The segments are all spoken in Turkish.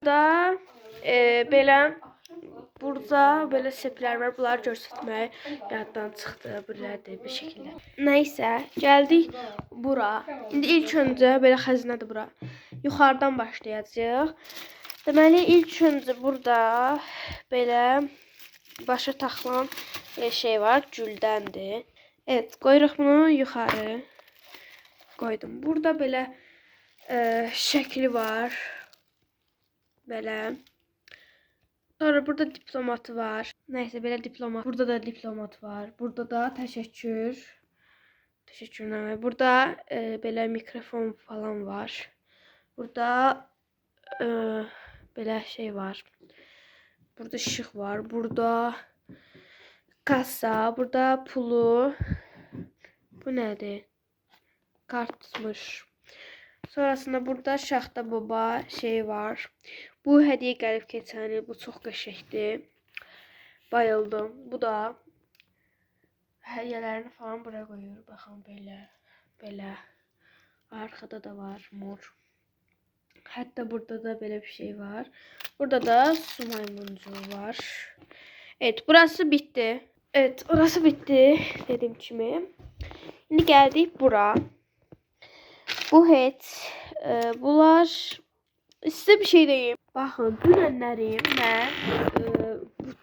Da belə burada belə seplər var. Bunları göstərmək yaddan çıxdı. Buralarda bir şəkildə. Nəysə, gəldik bura. İndi ilk öncə belə xəzinədir bura. Yuxarıdan başlayacağıq. Deməli ilk öncə burada belə başa taxılan şey var, güldəndir. Evet, qoyuruq bunu yuxarı. Qoydum. Burada belə şəkli var. Belə. Sonra burada diplomatı var. Neyse belə diplomat. Burada da diplomat var. Burada da təşəkkür. Təşəkkürnamə. Burada belə mikrofon falan var. Burada belə şey var. Burada işıq var. Burada kassa. Burada pulu. Bu nədir? Kartmış. Sonrasında burada şaxta baba şey var. Bu hediye gəlib keçən il. Bu çox qəşəngdir. Bayıldım. Bu da hədiyyələrini falan buraya qoyur. Baxın belə. Belə. Arkada da var mor. Hətta burada da belə bir şey var. Burada da su maymuncuğu var. Evet, burası bitti. Evet, orası bitti. Dediğim kimi. Şimdi geldik bura. Bu het. Bunlar size bir şey diyeyim. Bakın dünənlərim mən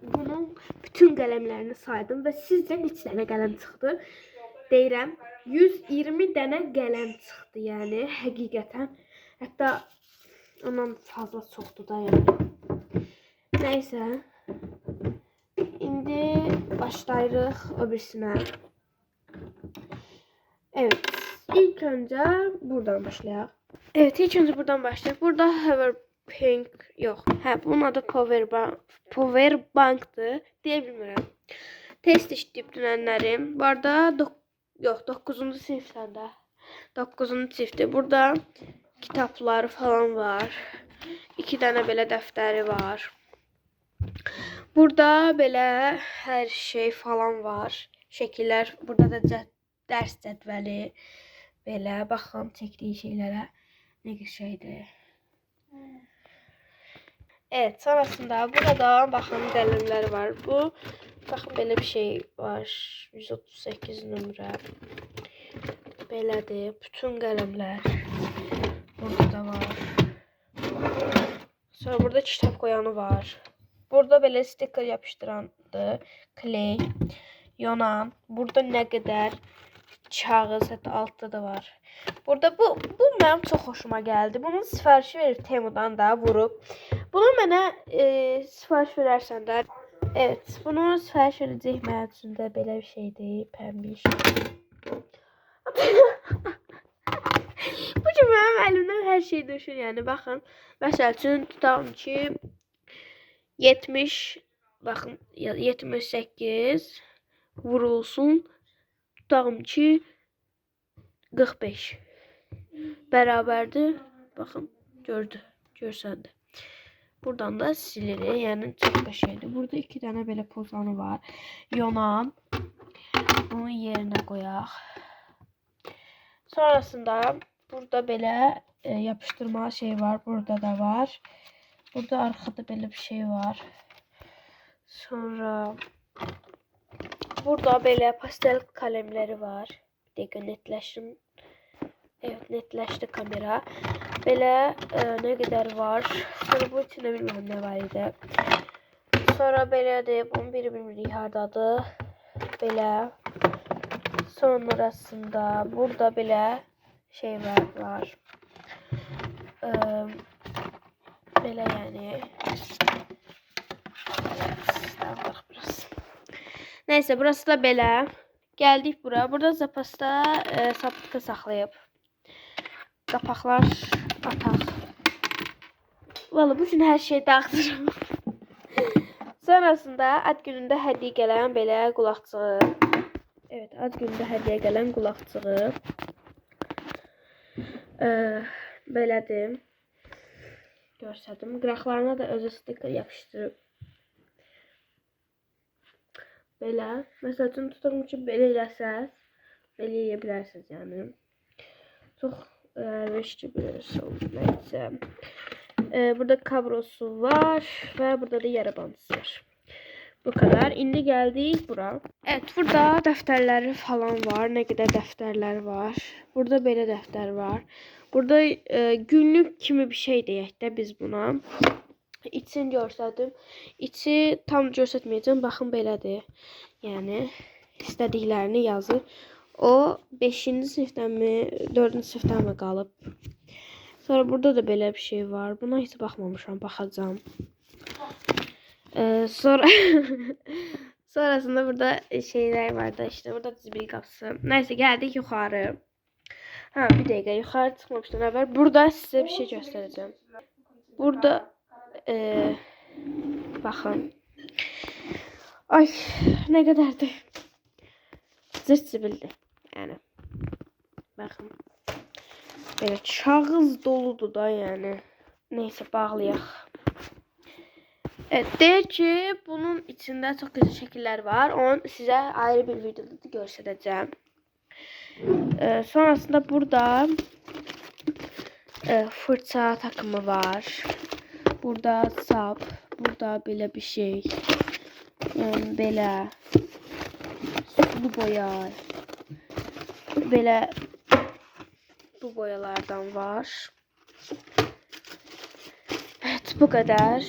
bunun bütün qələmlərini saydım və sizcə neçə dənə qələm çıxdı? Deyirəm 120 dənə qələm çıxdı, yəni həqiqətən. Hətta ondan fazla çoxdur da yəni. Nəysə. İndi başlayırıq o birisinə. Evet. İlk önce buradan başlayalım. Evet, ilk önce buradan başlayalım. Burada Powerbank yok. Bunun adı Powerbank'tır. Deyə bilmirəm. Test işləyib dünənlərim. Bu arada yok 9-cu siniflərdə. 9-cu sinifdə. Burada kitapları falan var. 2 dənə belə dəftəri var. Burada belə hər şey falan var. Şəkillər. Burada da dərs cədvəli. Belə baxın çəkdiyi şeylərə. Ne şeydir. Evet, sonrasında burada bakın qələmlər var. Bu bakın belə bir şey var. 138 nömrə. Belədir. Bütün qələmlər burada da var. Sonra burada kitap koyanı var. Burada belə sticker yapıştırandı. Clay. Yonan. Burada nə qədər kağız, hətta altda da var. Burada bu mənim çox xoşuma gəldi. Bunun sifarişi verib Temudan da vurub. Bunu mənə sifariş verərsən də. Evet, bunu sifariş verəcək mənim üçün də belə bir şeydir. Pəmbiş. Bu ki mənim əlimdən hər şey düşür. Yəni baxın. Məsəl üçün tutalım ki 70 baxın 78 vurulsun. Tutalım ki 45 bərabərdir. Baxın, görsəndə. Buradan da silir. Yəni çox qəşəngdir. Burada 2 dənə belə pozanı var. Yonan. Bunu yerinə qoyaq. Sonrasında burada belə yapışdırmalı şey var. Burada da var. Burada arkada belə bir şey var. Sonra burada belə pastel kalemləri var. Bir dəqiqə netləşdim. Evet, netləşdi kamera. Belə nə qədər var. Sonra bu içində bilmirəm nə var idi. Sonra belədir. Bunun biri bilmirik hardadır. Belə. Sonrasında burada belə şey var. Belə yəni. Evet, biraz. Neyse, burası da belə. Geldik bura. Burada zapasda sapıqı saxlayıb. Qapaqlar ataq. Valla bu gün hər şey dağıtırım. Sonrasında ad günündə hədiyyə gələn belə qulaqçığı. Evet, ad günündə hədiyyə gələn qulaqçığı. Belədir. Görsədim. Qıraqlarına da özü sticker yapışdırıb. Belə. Məsəl üçün tutalım ki, belə eləsəz, belə eləyə bilərsiniz yəni. Çox veşki bilirsiniz. Nəysə. Burada kablosu var ve burada da yara bandısı var. Bu kadar. İndi geldik bura. Evet, burada dəftərləri falan var. Nə qədər dəftərlər var. Burada belə dəftər var. Burada günlük kimi bir şey deyək də biz buna. İçini göstərdim. İçi tam göstərməyəcəm. Baxın belədir. Yəni istədiklərini yazır. O 5-ci sinifdənmi, 4-cü sinifdənmi qalıb. Sonra burada da belə bir şey var. Buna heç baxmamışam, baxacağam. Sonra sonrasında burada şeyler vardı işte. Burada zibil kapısı. Neyse geldik yukarı. Ha bir dakika yukarı çıkmamıştım haber. Burada size bir şey göstereceğim. Burada bakın. Ay ne kadardı. Zırt zibildi. Yani. Bakın. Böyle kağız doludu da yani. Neyse bağlayaq. Evet, deyir ki bunun içinde çok güzel şekiller var. Onu size ayrı bir videoda da göstereceğim. Sonrasında burada fırça takımı var. Burada sap, burada böyle bir şey. Yani böyle sulu boya. Böyle bu boyalardan var. Evet, bu kadar.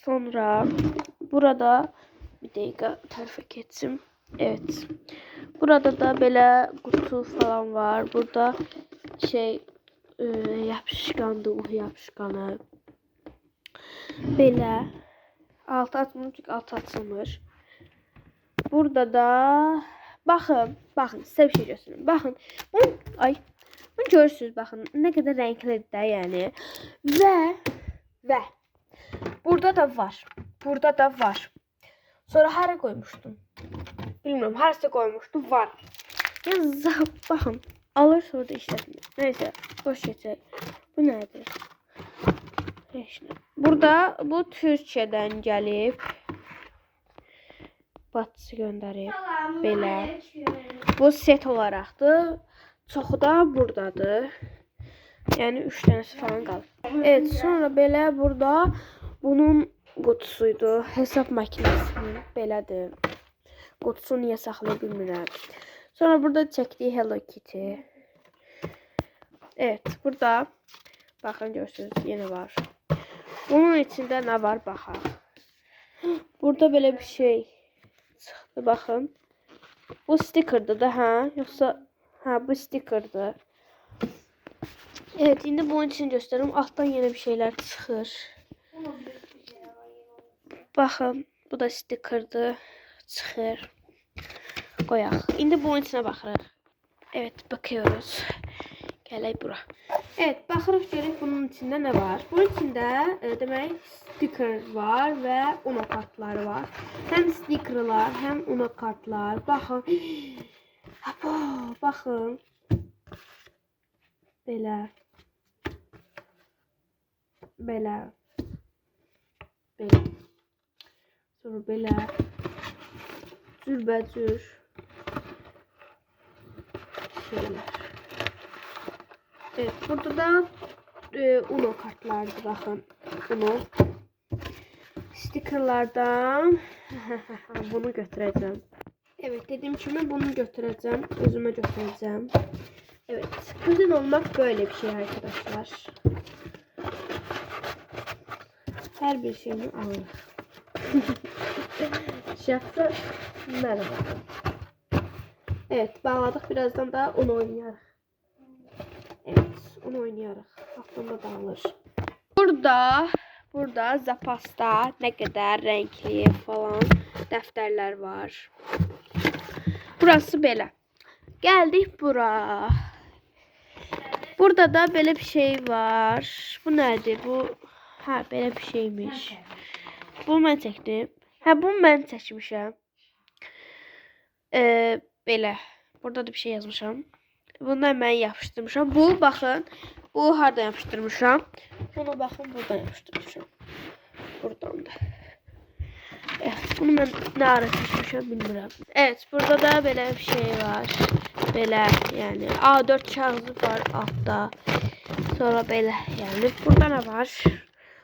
Sonra burada bir dakika tarafa geçtim. Evet. Burada da böyle kutu falan var. Burada şey yapışkandı, yapışkanı. Böyle altı atılmış, altı atılmış. Burada da bakın size bir şey göstereyim. Bakın. Bunu görürsünüz bakın ne kadar renklidir de yani. Ve burada da var. Burada da var. Sonra hara koymuştum. Bilmiyorum harasa koymuştum. Var. Ya bakın. Alır sonra da işletmiyor. Neyse. Boş geçer. Bu nedir? İşte. Burada bu Türkçeden gelip Batısı gönderip belə. Bu set olaraqdır. Çoxu da buradadır. Yani 3 tanesi falan qalıb. Evet, sonra belə burada bunun qutusuydu. Hesab makinesinin belədir. Qutusunu niyə saxlaya bilmirəm. Sonra burada çəkdiyi Hello Kitty. Evet, burada baxın görürsünüz yine var. Bunun içində nə var baxaq. Burada belə bir şey çıxdı baxın. Bu stikerdir da ha, yoxsa ha bu stikerdir. Evet, indi bunun için gösteririm. Alttan yine bir şeyler çıxır. Baxın, bu da stikerdir. Çıxır. Qoyaq. İndi bunun içine baxırıq. Evet, bakıyoruz. Gələk bura. Evet, baxırıq görək bunun içində nə var. Bunun içində demək stiker var və uno kartları var. Həm stikerlər, həm uno kartlar. Baxın. Hapa, baxın. Belə. Belə. Belə. Sonra belə. Cürbəcür. Şeyler. Evet, burada da Uno kartlardı bakın. Uno. Stikerlerden bunu götüreceğim. Evet, dediğim gibi bunu götüreceğim. Özüme götüreceğim. Evet, kuzen olmak böyle bir şey arkadaşlar. Her bir şeyini alır. Şahsa merhaba. Evet, bağladık. Birazdan da onu oynayarıq. Evet, onu oynayarıq. Aklımda dağılır. Burada zapasta ne kadar renkli falan defterler var. Burası belə. Geldik bura. Burada da böyle bir şey var. Bu nedir? Bu ha böyle bir şeymiş. Bunu ben çektim. Ha bunu ben çekmişim. Belə. Burada da bir şey yazmışam. Bundan ben yapıştırmışam. Bu bakın. Bu harda yapıştırmışam. Bunu bakın buradan yapıştırmışam. Buradan da. Evet, bunu ben ne ara seçmişim bilmiyorum. Evet, burada da böyle bir şey var. Böyle yani A4 kağıdı var altta. Sonra belə yəni burada nə var?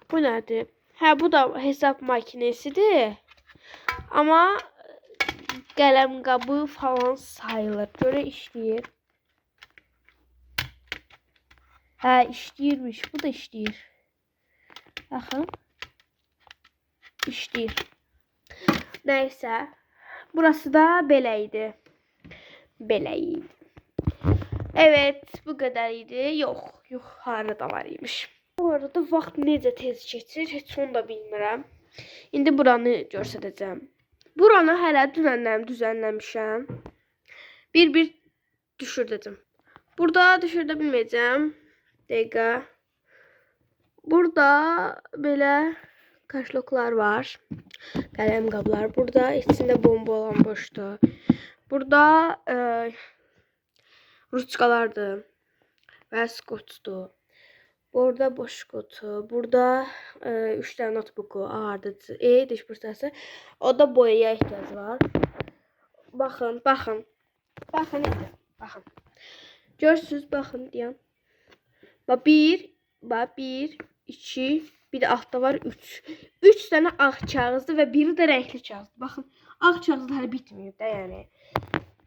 Bu nədir? Hə, bu da hesab makinesidir. Amma qələm qabı falan sayılır. Görə işləyir. Hə, işləyirmiş. Bu da işləyir. Baxın. İşləyir. Nəysə. Burası da belə idi. Belə idi. Evet, bu qədər idi. Yox, yuxarı da var imiş. Bu arada vaxt necə tez keçir, heç onu da bilmirəm. İndi buranı göstərəcəm. Buranı hələ dünəndən düzənləmişəm. Bir düşürdüm. Burada düşürdə bilməyəcəm. Dəqiqə. Burada belə kaşloklar var. Qələm qablar. Burada içində bomba olan boşdur. Burada ruçkalardır və skotçdur. Burada boş kutu. Burada 3 tane notebooku, ağırdıcı, diş fırçası. O da boyaya ihtiyacı var. Baxın, baxın. Baxın, baxın. Görürsünüz, baxın deyəm. Bir, iki, bir de altta var 3. 3 tane ağ kağızdır və biri də rəngli kağızdır. Baxın, ağ kağızlar hələ bitməyib də, yəni.